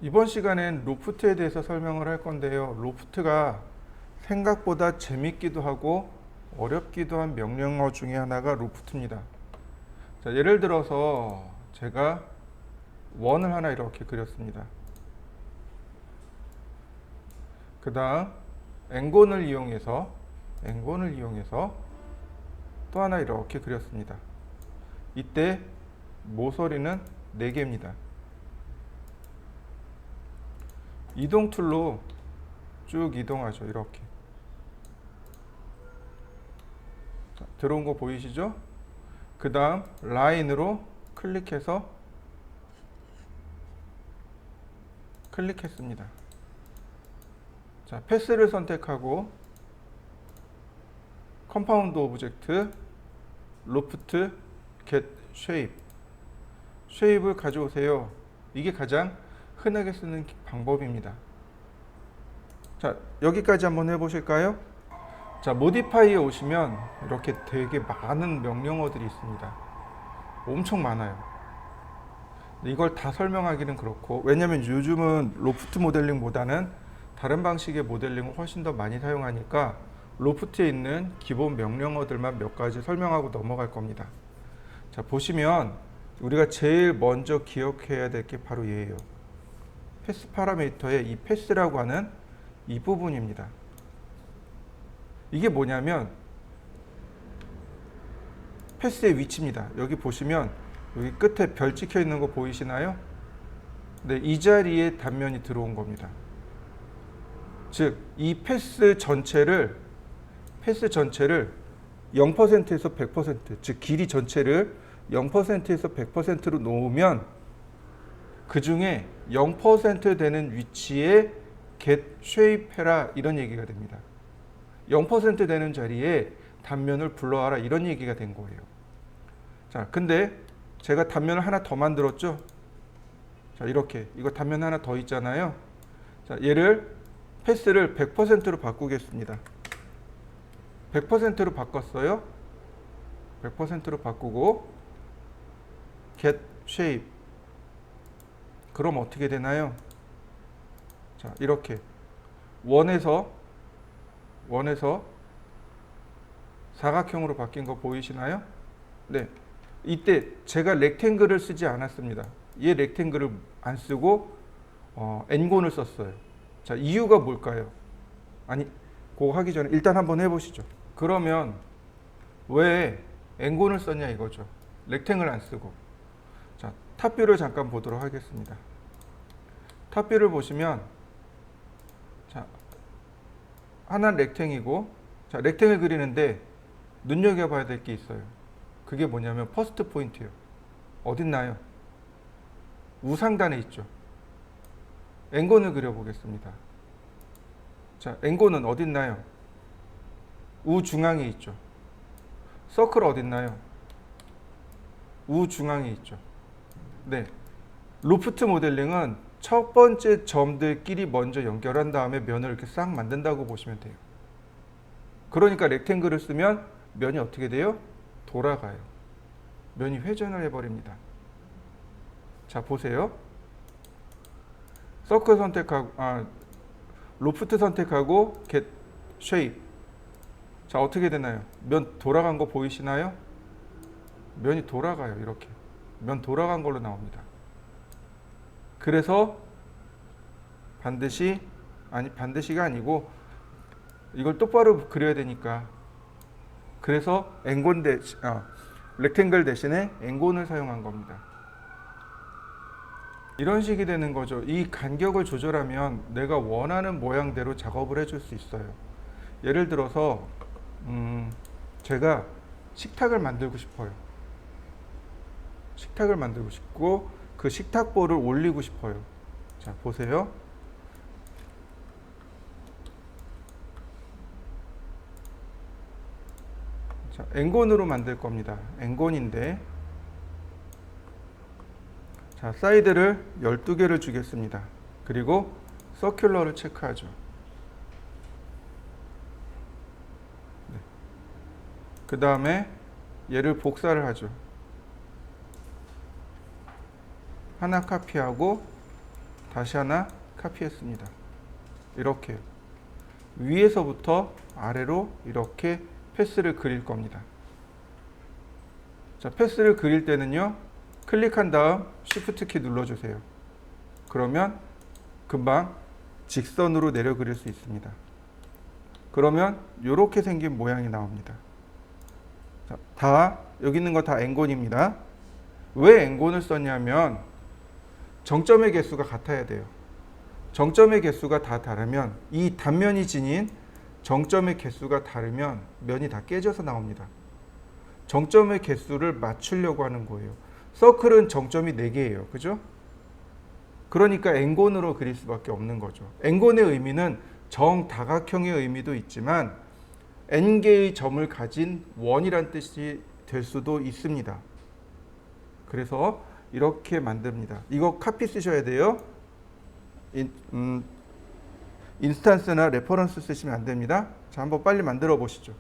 이번 시간엔 로프트에 대해서 설명을 할 건데요. 로프트가 생각보다 재밌기도 하고 어렵기도 한 명령어 중에 하나가 로프트입니다. 자, 예를 들어서 제가 원을 하나 이렇게 그렸습니다. 그 다음 엔곤을 이용해서 또 하나 이렇게 그렸습니다. 이때 모서리는 4개입니다. 이동 툴로 쭉 이동하죠. 이렇게. 자, 들어온 거 보이시죠? 그 다음 라인으로 클릭했습니다. 자, 패스를 선택하고 컴파운드 오브젝트 로프트 get 쉐입을 가져오세요. 이게 가장 흔하게 쓰는 방법입니다. 자, 여기까지 한번 해보실까요? 자, 모디파이에 오시면 이렇게 되게 많은 명령어들이 있습니다. 엄청 많아요. 이걸 다 설명하기는 그렇고, 왜냐면 요즘은 로프트 모델링보다는 다른 방식의 모델링을 훨씬 더 많이 사용하니까 로프트에 있는 기본 명령어들만 몇 가지 설명하고 넘어갈 겁니다. 자, 보시면 우리가 제일 먼저 기억해야 될 게 바로 얘예요. 패스 파라미터의 이 패스라고 하는 이 부분입니다. 이게 뭐냐면 패스의 위치입니다. 여기 보시면 여기 끝에 별 찍혀 있는 거 보이시나요? 네, 이 자리에 단면이 들어온 겁니다. 즉, 이 패스 전체를 0%에서 100%, 즉 길이 전체를 0%에서 100%로 놓으면 그 중에 0% 되는 위치에 get shape 해라 이런 얘기가 됩니다. 0% 되는 자리에 단면을 불러와라 이런 얘기가 된 거예요. 자, 근데 제가 단면을 하나 더 만들었죠. 자, 이렇게 이거 단면 하나 더 있잖아요. 자, 얘를 패스를 100%로 바꾸겠습니다. 100%로 바꿨어요. 100%로 바꾸고 get shape. 그럼 어떻게 되나요? 자, 이렇게 원에서 사각형으로 바뀐 거 보이시나요? 네. 이때 제가 렉탱글을 쓰지 않았습니다. 얘 렉탱글을 안 쓰고 엔곤을 썼어요. 자, 이유가 뭘까요? 아니, 그거 하기 전에 일단 한번 해보시죠. 그러면 왜 엔곤을 썼냐 이거죠. 렉탱글 안 쓰고. 자, 탑뷰를 잠깐 보도록 하겠습니다. 탑뷰를 보시면 자, 하나는 렉탱이고, 자, 렉탱을 그리는데 눈여겨봐야 될 게 있어요. 그게 뭐냐면 퍼스트 포인트예요. 어딨나요? 우상단에 있죠. 엔곤을 그려보겠습니다. 자, 엔곤은 어딨나요? 우중앙에 있죠. 서클 어딨나요? 우중앙에 있죠. 네, 로프트 모델링은 첫 번째 점들끼리 먼저 연결한 다음에 면을 이렇게 싹 만든다고 보시면 돼요. 그러니까 렉탱글을 쓰면 면이 어떻게 돼요? 돌아가요. 면이 회전을 해버립니다. 자, 보세요. 서클 선택하고 로프트 선택하고 get shape. 자, 어떻게 되나요? 면 돌아간 거 보이시나요? 면이 돌아가요. 이렇게 면 돌아간 걸로 나옵니다. 그래서 반드시가 아니고 이걸 똑바로 그려야 되니까, 그래서 렉탱글 대신에 엔곤을 사용한 겁니다. 이런 식이 되는 거죠. 이 간격을 조절하면 내가 원하는 모양대로 작업을 해줄 수 있어요. 예를 들어서 제가 식탁을 만들고 싶어요. 식탁을 만들고 싶고 그 식탁볼을 올리고 싶어요. 자, 보세요. 자, 엔곤으로 만들 겁니다. 엔곤인데, 자, 사이드를 12개를 주겠습니다. 그리고 서큘러를 체크하죠. 네. 그 다음에 얘를 복사를 하죠. 하나 카피하고 다시 하나 카피했습니다. 이렇게 위에서부터 아래로 이렇게 패스를 그릴 겁니다. 자, 패스를 그릴 때는요, 클릭한 다음 Shift 키 눌러주세요. 그러면 금방 직선으로 내려 그릴 수 있습니다. 그러면 이렇게 생긴 모양이 나옵니다. 자, 여기 있는 거 다 N곤입니다. 왜 N곤을 썼냐면 정점의 개수가 같아야 돼요. 정점의 개수가 다 다르면 이 단면이 지닌 정점의 개수가 다르면 면이 다 깨져서 나옵니다. 정점의 개수를 맞추려고 하는 거예요. 서클은 정점이 4개예요. 그죠? 그러니까 N곤으로 그릴 수밖에 없는 거죠. N곤의 의미는 정다각형의 의미도 있지만 N개의 점을 가진 원이란 뜻이 될 수도 있습니다. 그래서 이렇게 만듭니다. 이거 카피 쓰셔야 돼요. 인스턴스나 레퍼런스 쓰시면 안 됩니다. 자, 한번 빨리 만들어 보시죠.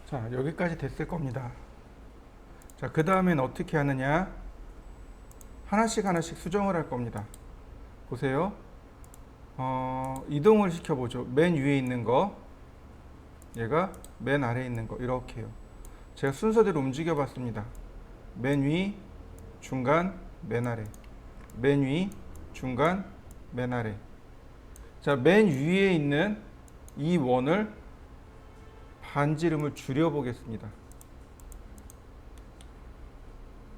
자, 여기까지 됐을 겁니다. 자, 그 다음엔 어떻게 하느냐? 하나씩 하나씩 수정을 할 겁니다. 보세요. 이동을 시켜보죠. 맨 위에 있는 거, 얘가 맨 아래에 있는 거, 이렇게요. 제가 순서대로 움직여 봤습니다. 맨 위, 중간, 맨 아래. 맨 위, 중간, 맨 아래. 자, 맨 위에 있는 이 원을 반지름을 줄여 보겠습니다.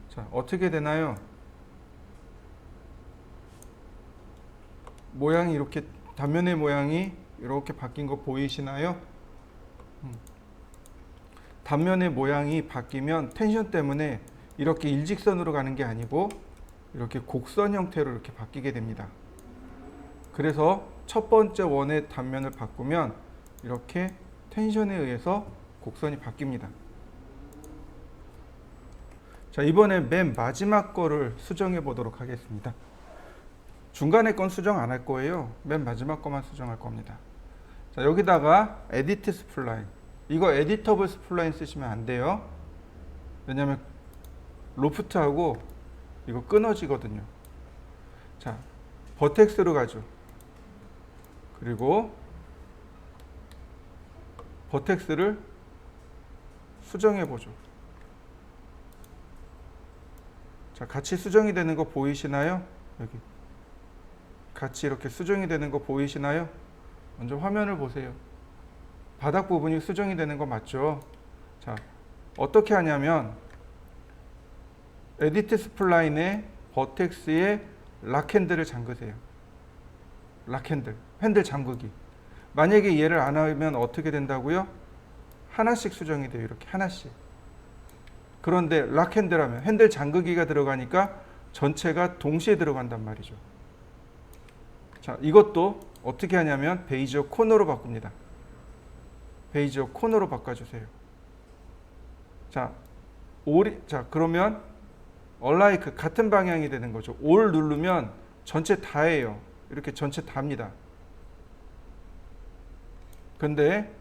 자, 어떻게 되나요? 모양이 이렇게, 단면의 모양이 이렇게 바뀐 거 보이시나요? 단면의 모양이 바뀌면 텐션 때문에 이렇게 일직선으로 가는 게 아니고 이렇게 곡선 형태로 이렇게 바뀌게 됩니다. 그래서 첫 번째 원의 단면을 바꾸면 이렇게 텐션에 의해서 곡선이 바뀝니다. 자, 이번에 맨 마지막 거를 수정해 보도록 하겠습니다. 중간에 건 수정 안 할 거예요. 맨 마지막 거만 수정할 겁니다. 자, 여기다가 에디트 스플라인. 이거 에디터블 스플라인 쓰시면 안 돼요. 왜냐면 로프트하고 이거 끊어지거든요. 자, 버텍스로 가죠. 그리고 버텍스를 수정해 보죠. 자, 같이 수정이 되는 거 보이시나요? 여기 같이 이렇게 수정이 되는 거 보이시나요? 먼저 화면을 보세요. 바닥 부분이 수정이 되는 거 맞죠? 자, 어떻게 하냐면 에디트 스플라인에 버텍스에 락 핸들을 잠그세요. 락 핸들, 핸들 잠그기. 만약에 얘를 안 하면 어떻게 된다고요? 하나씩 수정이 돼요. 이렇게 하나씩. 그런데 락 핸들 하면 핸들 잠그기가 들어가니까 전체가 동시에 들어간단 말이죠. 자, 이것도 어떻게 하냐면 베이지어 코너로 바꿉니다. 베이지어 코너로 바꿔주세요. 자, 자, 그러면 얼라이크 같은 방향이 되는 거죠. 올 누르면 전체 다예요. 이렇게 전체 다입니다. 근데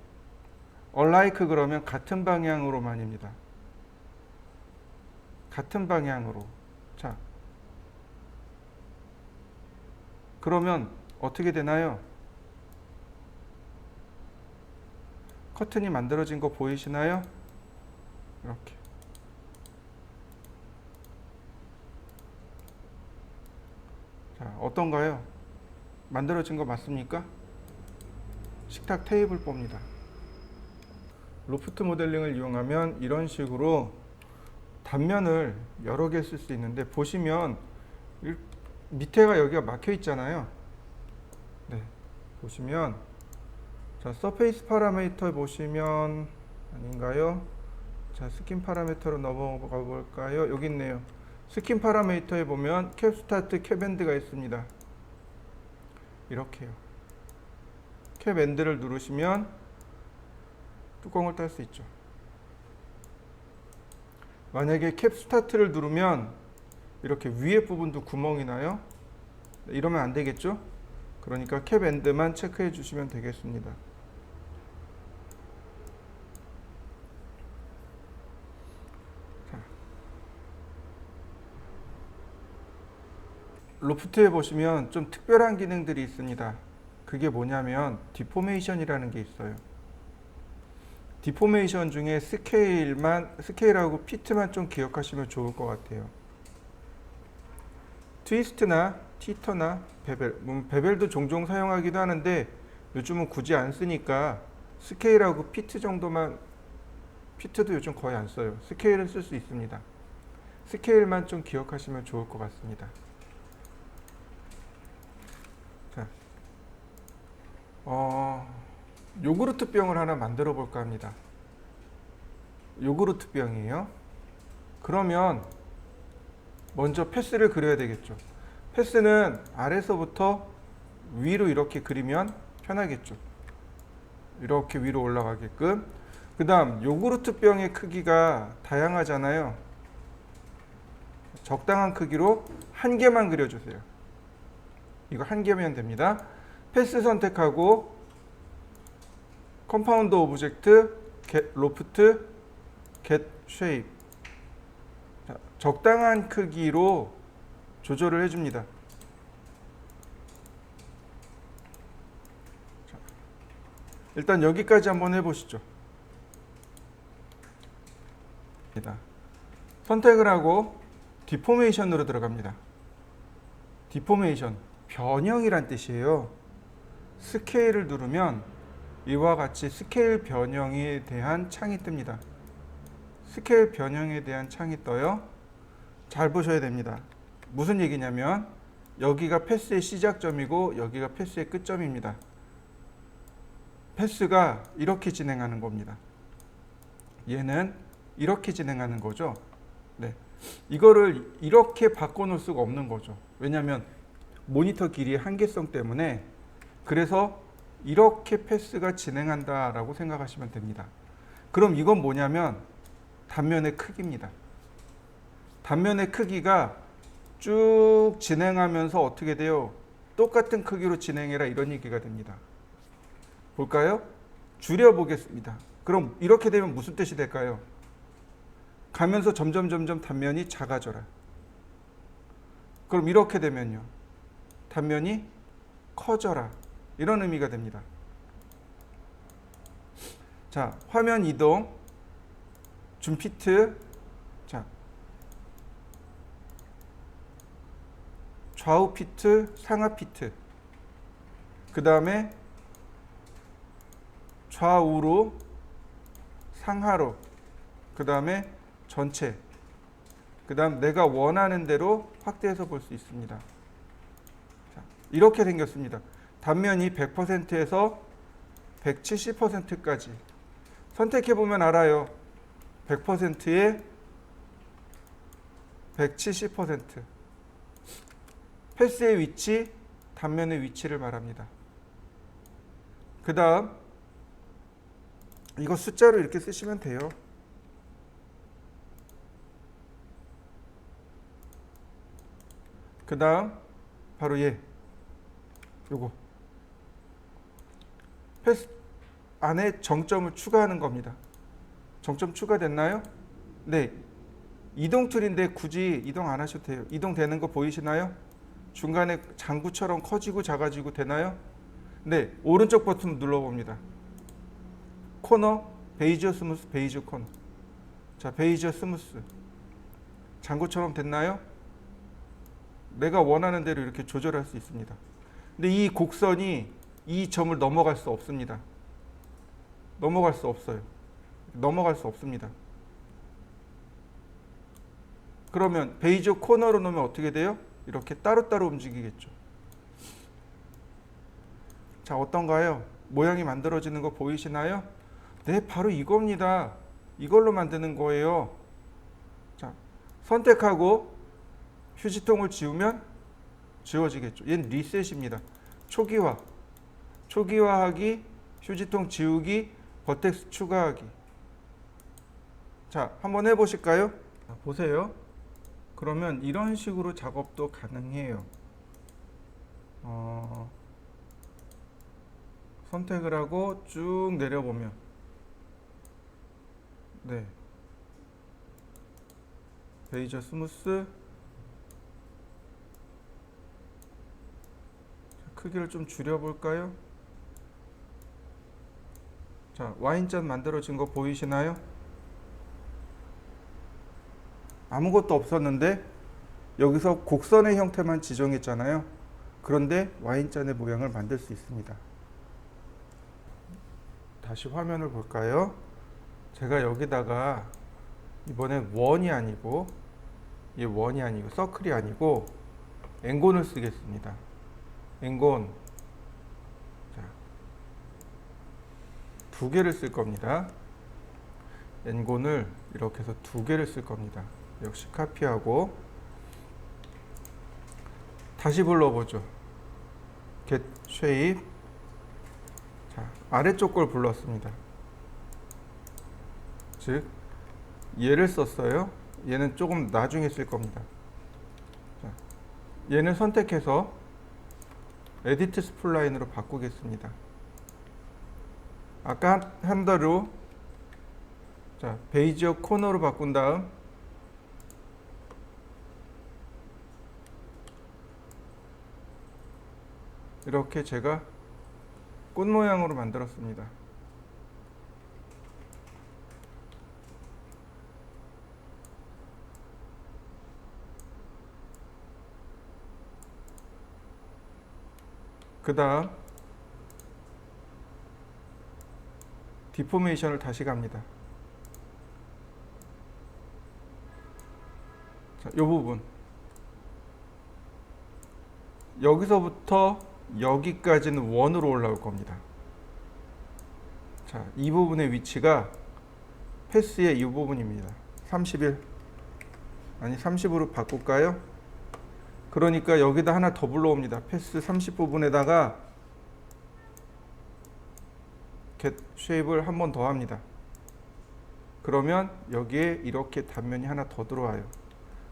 얼라이크 그러면 같은 방향으로만입니다. 같은 방향으로. 자, 그러면 어떻게 되나요? 커튼이 만들어진 거 보이시나요? 이렇게. 자, 어떤가요? 만들어진 거 맞습니까? 식탁 테이블 봅니다. 로프트 모델링을 이용하면 이런 식으로 단면을 여러 개 쓸 수 있는데, 보시면 밑에가 여기가 막혀 있잖아요. 네, 보시면 자, 서페이스 파라미터 보시면 아닌가요? 자, 스킨 파라미터로 넘어가 볼까요? 여기 있네요. 스킨 파라미터에 보면 캡 스타트, 캡 엔드가 있습니다. 이렇게요. 캡 엔드를 누르시면 뚜껑을 딸 수 있죠. 만약에 캡 스타트를 누르면 이렇게 위에 부분도 구멍이 나요. 이러면 안 되겠죠? 그러니까 캡 엔드만 체크해 주시면 되겠습니다. 자, 로프트에 보시면 좀 특별한 기능들이 있습니다. 그게 뭐냐면 디포메이션이라는 게 있어요. 디포메이션 중에 스케일하고 피트만 좀 기억하시면 좋을 것 같아요. 트위스트나 티터나 베벨, 베벨도 종종 사용하기도 하는데 요즘은 굳이 안 쓰니까 스케일하고 피트 정도만, 피트도 요즘 거의 안 써요. 스케일은 쓸 수 있습니다. 스케일만 좀 기억하시면 좋을 것 같습니다. 자, 요구르트 병을 하나 만들어 볼까 합니다. 요구르트 병이에요. 그러면 먼저 패스를 그려야 되겠죠. 패스는 아래서부터 위로 이렇게 그리면 편하겠죠. 이렇게 위로 올라가게끔. 그 다음 요구르트 병의 크기가 다양하잖아요. 적당한 크기로 한 개만 그려주세요. 이거 한 개면 됩니다. 패스 선택하고 컴파운드 오브젝트, get 로프트, get shape. 자, 적당한 크기로 조절을 해줍니다. 자, 일단 여기까지 한번 해보시죠. 선택을 하고 디포메이션으로 들어갑니다. 디포메이션, 변형이란 뜻이에요. 스케일을 누르면 이와 같이 스케일 변형에 대한 창이 뜹니다. 스케일 변형에 대한 창이 떠요. 잘 보셔야 됩니다. 무슨 얘기냐면 여기가 패스의 시작점이고 여기가 패스의 끝점입니다. 패스가 이렇게 진행하는 겁니다. 얘는 이렇게 진행하는 거죠. 네. 이거를 이렇게 바꿔놓을 수가 없는 거죠. 왜냐하면 모니터 길이의 한계성 때문에. 그래서 이렇게 패스가 진행한다라고 생각하시면 됩니다. 그럼 이건 뭐냐면 단면의 크기입니다. 단면의 크기가 쭉 진행하면서 어떻게 돼요? 똑같은 크기로 진행해라, 이런 얘기가 됩니다. 볼까요? 줄여보겠습니다. 그럼 이렇게 되면 무슨 뜻이 될까요? 가면서 점점 단면이 작아져라. 그럼 이렇게 되면요, 단면이 커져라, 이런 의미가 됩니다. 자, 화면 이동, 줌 피트. 자, 좌우 피트, 상하 피트. 그 다음에 좌우로, 상하로. 그 다음에 전체. 그 다음 내가 원하는 대로 확대해서 볼 수 있습니다. 자, 이렇게 생겼습니다. 단면이 100%에서 170%까지. 선택해보면 알아요. 100%에 170%. 패스의 위치, 단면의 위치를 말합니다. 그 다음 이거 숫자로 이렇게 쓰시면 돼요. 그 다음 바로 요거 패스 안에 정점을 추가하는 겁니다. 정점 추가됐나요? 네. 이동 툴인데 굳이 이동 안 하셔도 돼요. 이동되는 거 보이시나요? 중간에 장구처럼 커지고 작아지고 되나요? 네. 오른쪽 버튼 눌러봅니다. 코너, 베이지어 스무스, 베이지어 코너. 자, 베이지어 스무스. 장구처럼 됐나요? 내가 원하는 대로 이렇게 조절할 수 있습니다. 근데 이 곡선이 이 점을 넘어갈 수 없습니다. 넘어갈 수 없어요. 넘어갈 수 없습니다. 그러면 베이지어 코너로 놓으면 어떻게 돼요? 이렇게 따로따로 움직이겠죠. 자, 어떤가요? 모양이 만들어지는 거 보이시나요? 네, 바로 이겁니다. 이걸로 만드는 거예요. 자, 선택하고 휴지통을 지우면 지워지겠죠. 얘는 리셋입니다. 초기화. 초기화하기, 휴지통 지우기, 버텍스 추가하기. 자, 한번 해보실까요? 자, 보세요. 그러면 이런 식으로 작업도 가능해요. 선택을 하고 쭉 내려보면, 네, 베이지어 스무스. 크기를 좀 줄여볼까요? 자, 와인잔 만들어진 거 보이시나요? 아무것도 없었는데 여기서 곡선의 형태만 지정했잖아요. 그런데 와인잔의 모양을 만들 수 있습니다. 다시 화면을 볼까요? 제가 여기다가 이번엔 원이 아니고, 이 원이 아니고 서클이 아니고 엔곤을 쓰겠습니다. 엔곤. 자, 두 개를 쓸 겁니다. 엔곤을 이렇게 해서 두 개를 쓸 겁니다. 역시 카피하고 다시 불러보죠. get shape. 자, 아래쪽 걸 불렀습니다. 즉 얘를 썼어요. 얘는 조금 나중에 쓸 겁니다. 자, 얘는 선택해서 에디트 스플라인으로 바꾸겠습니다. 아까 한 대로, 자, 베이지어 코너로 바꾼 다음 이렇게 제가 꽃 모양으로 만들었습니다. 그 다음 디포메이션을 다시 갑니다. 자, 이 부분 여기서부터 여기까지는 원으로 올라올 겁니다. 자, 이 부분의 위치가 패스의 이 부분입니다. 31 아니 30으로 바꿀까요? 그러니까 여기다 하나 더 불러옵니다. 패스 30 부분에다가 get shape를 한 번 더 합니다. 그러면 여기에 이렇게 단면이 하나 더 들어와요.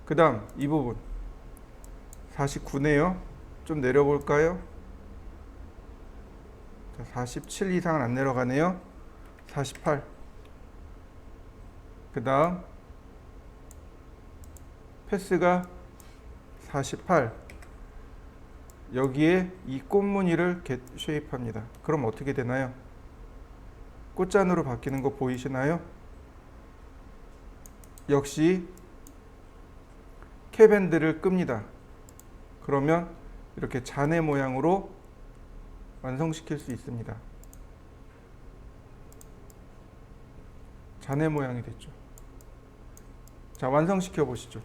그 다음 이 부분 49네요. 좀 내려볼까요? 47 이상은 안 내려가네요. 48. 그 다음 패스가 48. 여기에 이 꽃무늬를 get shape 합니다. 그럼 어떻게 되나요? 꽃잔으로 바뀌는 거 보이시나요? 역시 캡밴드를 끕니다. 그러면 이렇게 잔해 모양으로 완성시킬 수 있습니다. 잔해 모양이 됐죠. 자, 완성시켜 보시죠.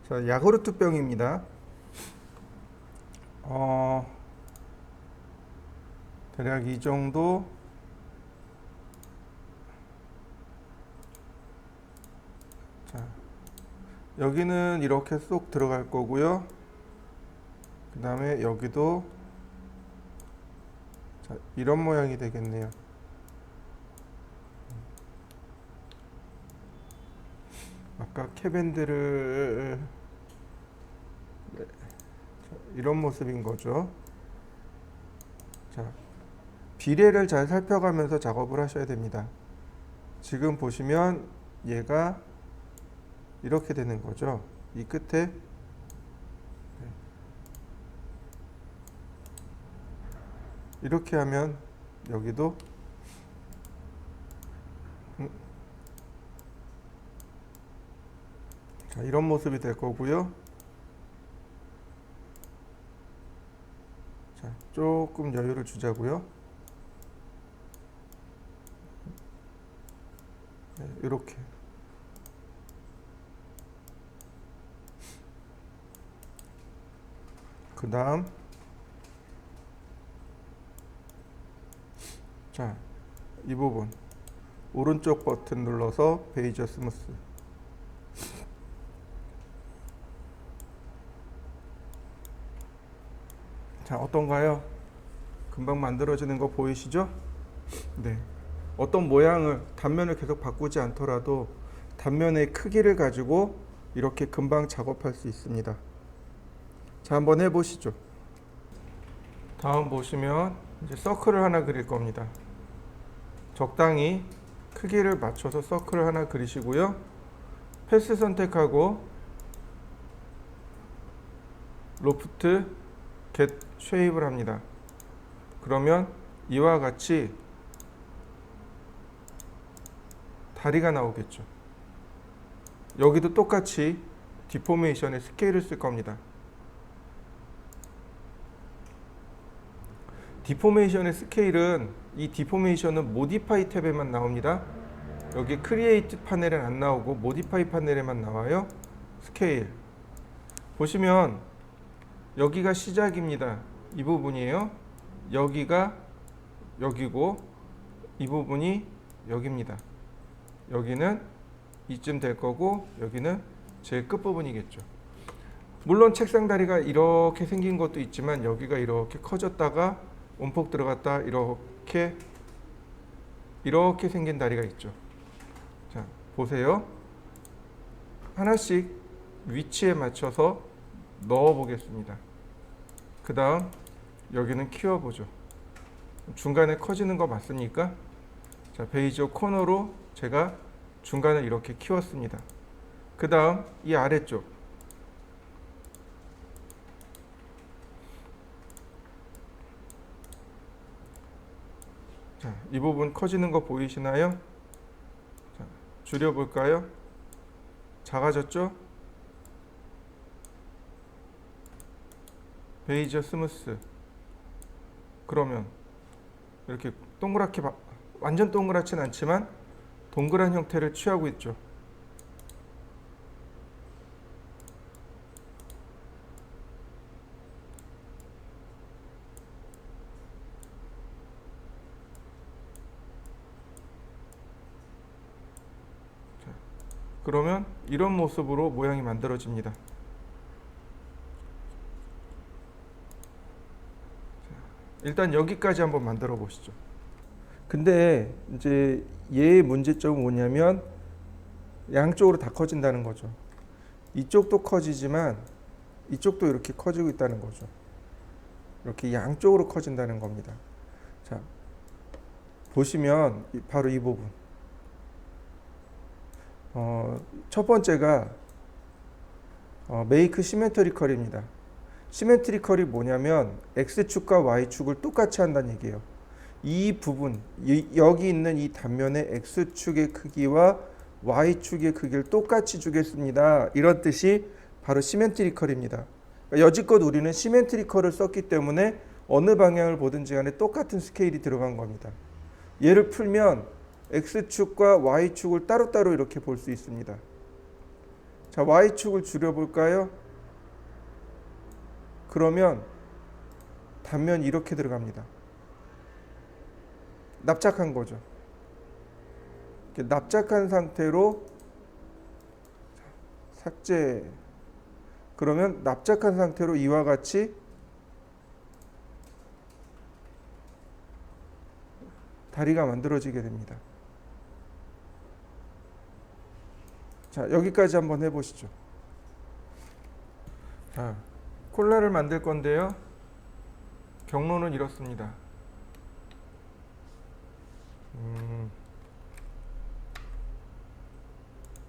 자, 야구르트 병입니다. 대략 이 정도. 자, 여기는 이렇게 쏙 들어갈 거고요. 그 다음에 여기도 자, 이런 모양이 되겠네요. 아까 캡밴드를 네. 자, 이런 모습인 거죠. 자, 비례를 잘 살펴가면서 작업을 하셔야 됩니다. 지금 보시면 얘가 이렇게 되는 거죠. 이 끝에 이렇게 하면 여기도 자, 이런 모습이 될 거고요. 자, 조금 여유를 주자고요. 네, 이렇게. 그 다음 자, 이 부분 오른쪽 버튼 눌러서 베이저 스무스. 자, 어떤가요? 금방 만들어지는 거 보이시죠? 네. 어떤 모양을 단면을 계속 바꾸지 않더라도 단면의 크기를 가지고 이렇게 금방 작업할 수 있습니다. 자, 한번 해보시죠. 다음 보시면 이제 서클을 하나 그릴 겁니다. 적당히 크기를 맞춰서 서클을 하나 그리시고요. 패스 선택하고 로프트 get shape를 합니다. 그러면 이와 같이 다리가 나오겠죠. 여기도 똑같이 디포메이션의 스케일을 쓸 겁니다. 디포메이션의 스케일은 이 디포메이션은 모디파이 탭에만 나옵니다. 여기 크리에이트 파넬은 안 나오고 모디파이 파넬에만 나와요. 스케일 보시면 여기가 시작입니다. 이 부분이에요. 여기가 여기고 이 부분이 여기입니다. 여기는 이쯤 될 거고 여기는 제일 끝부분이겠죠. 물론 책상 다리가 이렇게 생긴 것도 있지만 여기가 이렇게 커졌다가 온폭 들어갔다 이렇게 생긴 다리가 있죠. 자, 보세요. 하나씩 위치에 맞춰서 넣어 보겠습니다. 그 다음 여기는 키워보죠. 중간에 커지는 거 맞습니까? 자, 베이저 코너로 제가 중간을 이렇게 키웠습니다. 그 다음 이 아래쪽 자, 이 부분 커지는 거 보이시나요? 자, 줄여볼까요? 작아졌죠? 베이저 스무스. 그러면 이렇게 동그랗게 완전 동그랗진 않지만 동그란 형태를 취하고 있죠. 그러면 이런 모습으로 모양이 만들어집니다. 일단 여기까지 한번 만들어 보시죠. 근데 이제 얘의 문제점은 뭐냐면 양쪽으로 다 커진다는 거죠. 이쪽도 커지지만 이쪽도 이렇게 커지고 있다는 거죠. 이렇게 양쪽으로 커진다는 겁니다. 자, 보시면 바로 이 부분. 첫 번째가 메이크 시메트리컬입니다. 시메트리컬이 뭐냐면 X축과 Y축을 똑같이 한다는 얘기예요. 이 부분, 여기 있는 이 단면의 X축의 크기와 Y축의 크기를 똑같이 주겠습니다. 이런 뜻이 바로 시메트리컬입니다. 여지껏 우리는 시메트리컬을 썼기 때문에 어느 방향을 보든지 간에 똑같은 스케일이 들어간 겁니다. 얘를 풀면 X축과 Y축을 따로따로 이렇게 볼 수 있습니다. 자, Y축을 줄여볼까요? 그러면 단면이 이렇게 들어갑니다. 납작한 거죠. 납작한 상태로 삭제. 그러면 납작한 상태로 이와 같이 다리가 만들어지게 됩니다. 자, 여기까지 한번 해보시죠. 자, 콜라를 만들 건데요. 경로는 이렇습니다.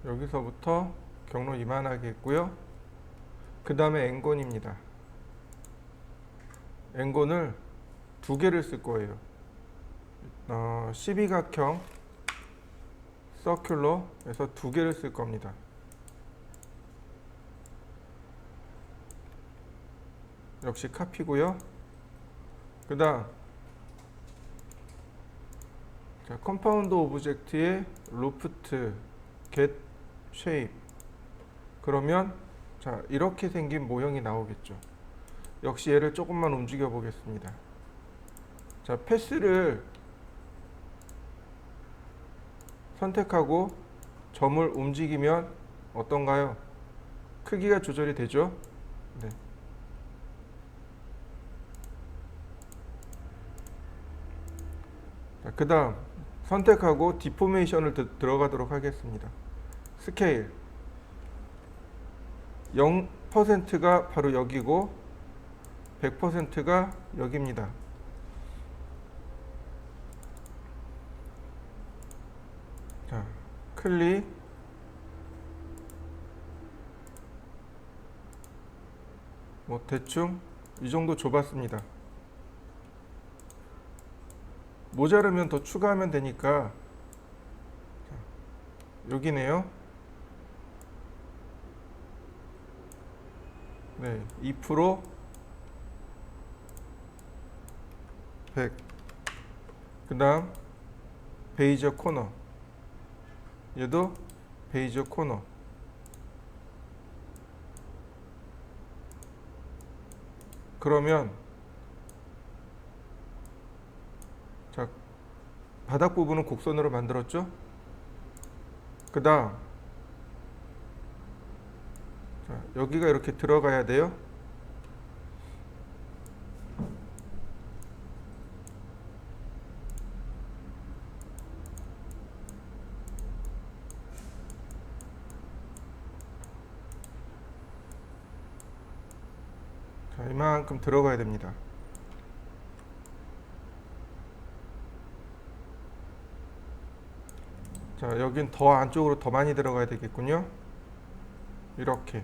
여기서부터 경로 이만하게 있고요. 그 다음에 엔곤입니다. 엔곤을 두 개를 쓸 거예요. 12각형 서큘러에서 두 개를 쓸 겁니다. 역시 카피고요. 그 다음 컴파운드 오브젝트의 로프트 get shape. 그러면 자, 이렇게 생긴 모형이 나오겠죠. 역시 얘를 조금만 움직여 보겠습니다. 자, 패스를 선택하고 점을 움직이면 어떤가요? 크기가 조절이 되죠? 네. 그 다음 선택하고 디포메이션을 들어가도록 하겠습니다. 스케일 0%가 바로 여기고 100%가 여기입니다. 자, 클릭. 뭐 대충 이 정도 줘봤습니다. 모자르면 더 추가하면 되니까. 자, 여기네요. 네, 2% 100. 그 다음 베이저 코너. 얘도 베이저 코너. 그러면 자, 바닥 부분은 곡선으로 만들었죠? 그 다음 여기가 이렇게 들어가야 돼요. 자, 이만큼 들어가야 됩니다. 자, 여긴 더 안쪽으로 더 많이 들어가야 되겠군요. 이렇게.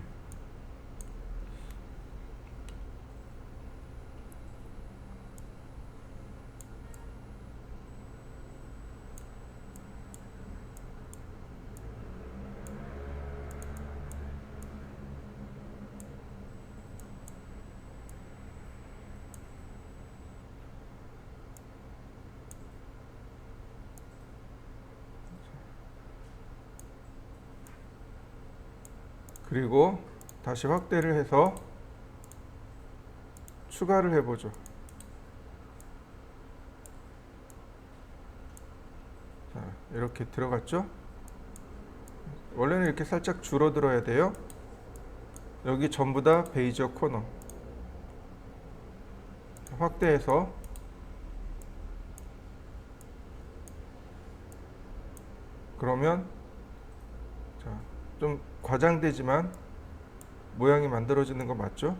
그리고 다시 확대를 해서 추가를 해보죠. 자, 이렇게 들어갔죠? 원래는 이렇게 살짝 줄어들어야 돼요. 여기 전부 다 베이저 코너. 확대해서 그러면 자, 좀 과장되지만 모양이 만들어지는 거 맞죠?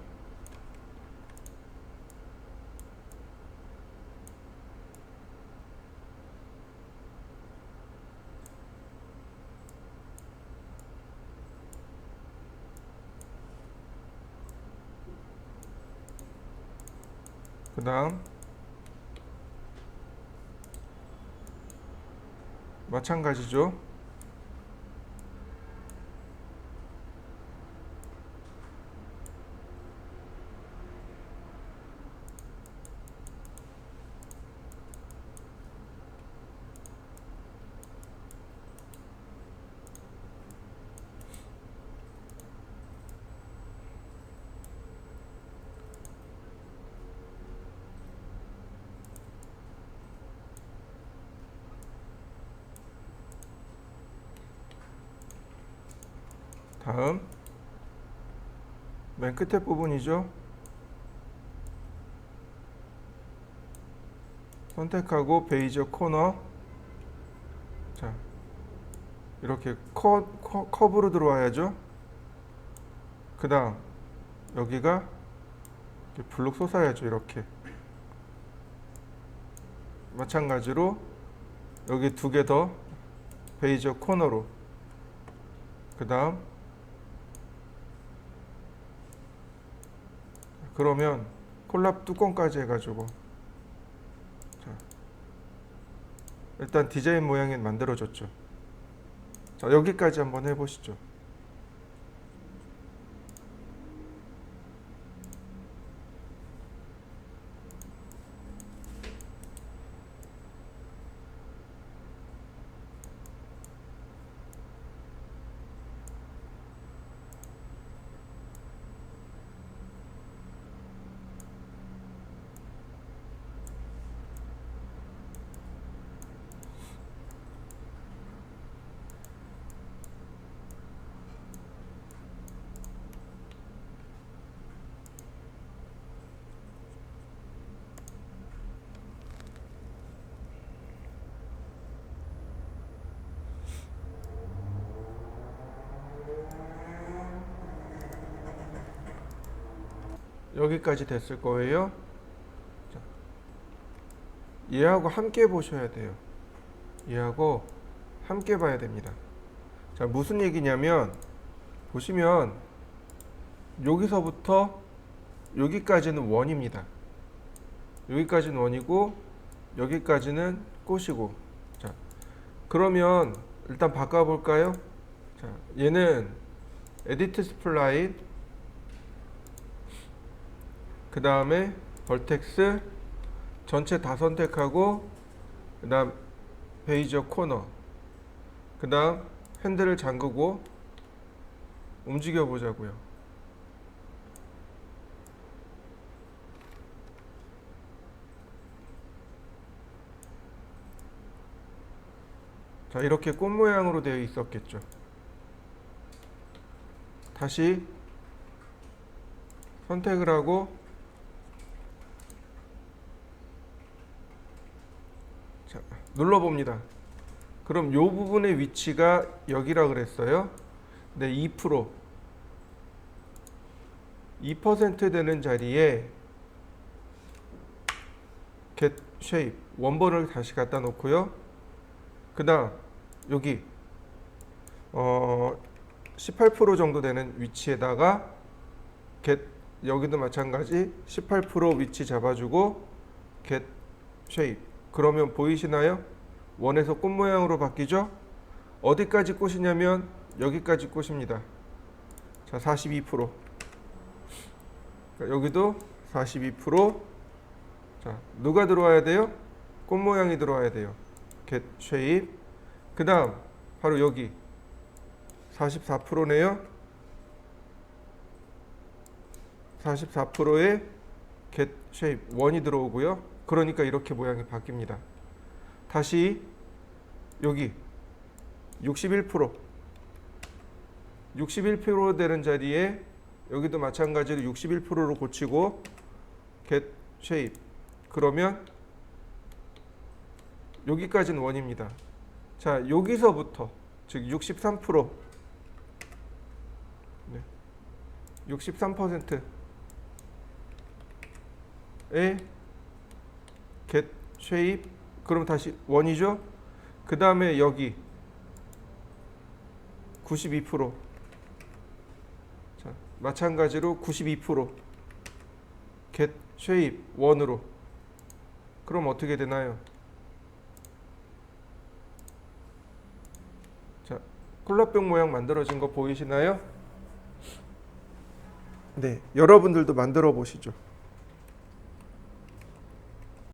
그 다음 마찬가지죠. 다음 맨 끝에 부분이죠. 선택하고 베이저 코너. 자, 이렇게 커브로 들어와야죠. 그 다음 여기가 이렇게 블록 솟아야죠. 이렇게 마찬가지로 여기 두 개 더 베이저 코너로. 그 다음 그러면 콜랍 뚜껑까지 해가지고 자, 일단 디자인 모양이 만들어졌죠. 자, 여기까지 한번 해보시죠. 여기까지 됐을 거예요. 자, 얘하고 함께 보셔야 돼요. 얘하고 함께 봐야 됩니다. 자, 무슨 얘기냐면 보시면 여기서부터 여기까지는 원입니다. 여기까지는 원이고 여기까지는 꽃이고. 자, 그러면 일단 바꿔볼까요? 자, 얘는 에디트 스플라인, 그 다음에 벌텍스 전체 다 선택하고, 그 다음 베이저 코너, 그 다음 핸들을 잠그고 움직여 보자고요. 자, 이렇게 꽃 모양으로 되어 있었겠죠. 다시 선택을 하고 자, 눌러봅니다. 그럼 요 부분의 위치가 여기라 그랬어요. 네, 2% 되는 자리에 get shape 원본을 다시 갖다 놓고요. 그 다음 여기 18% 정도 되는 위치에다가 get, 여기도 마찬가지 18% 위치 잡아주고 get shape. 그러면 보이시나요? 원에서 꽃 모양으로 바뀌죠? 어디까지 꽃이냐면 여기까지 꽃입니다. 자, 42%. 여기도 42%. 자, 누가 들어와야 돼요? 꽃 모양이 들어와야 돼요. get shape. 그 다음 바로 여기 44%네요. 44%의 get shape 1이 들어오고요. 그러니까 이렇게 모양이 바뀝니다. 다시 여기 61% 61% 되는 자리에 여기도 마찬가지로 61%로 고치고 get shape 그러면 여기까지는 1입니다. 자, 여기서부터 즉 63% 63%의 get shape 그럼 다시 1이죠. 그 다음에 여기 92% 자, 마찬가지로 92% get shape 1으로 그럼 어떻게 되나요? 자, 콜라병 모양 만들어진 거 보이시나요? 네, 여러분들도 만들어 보시죠.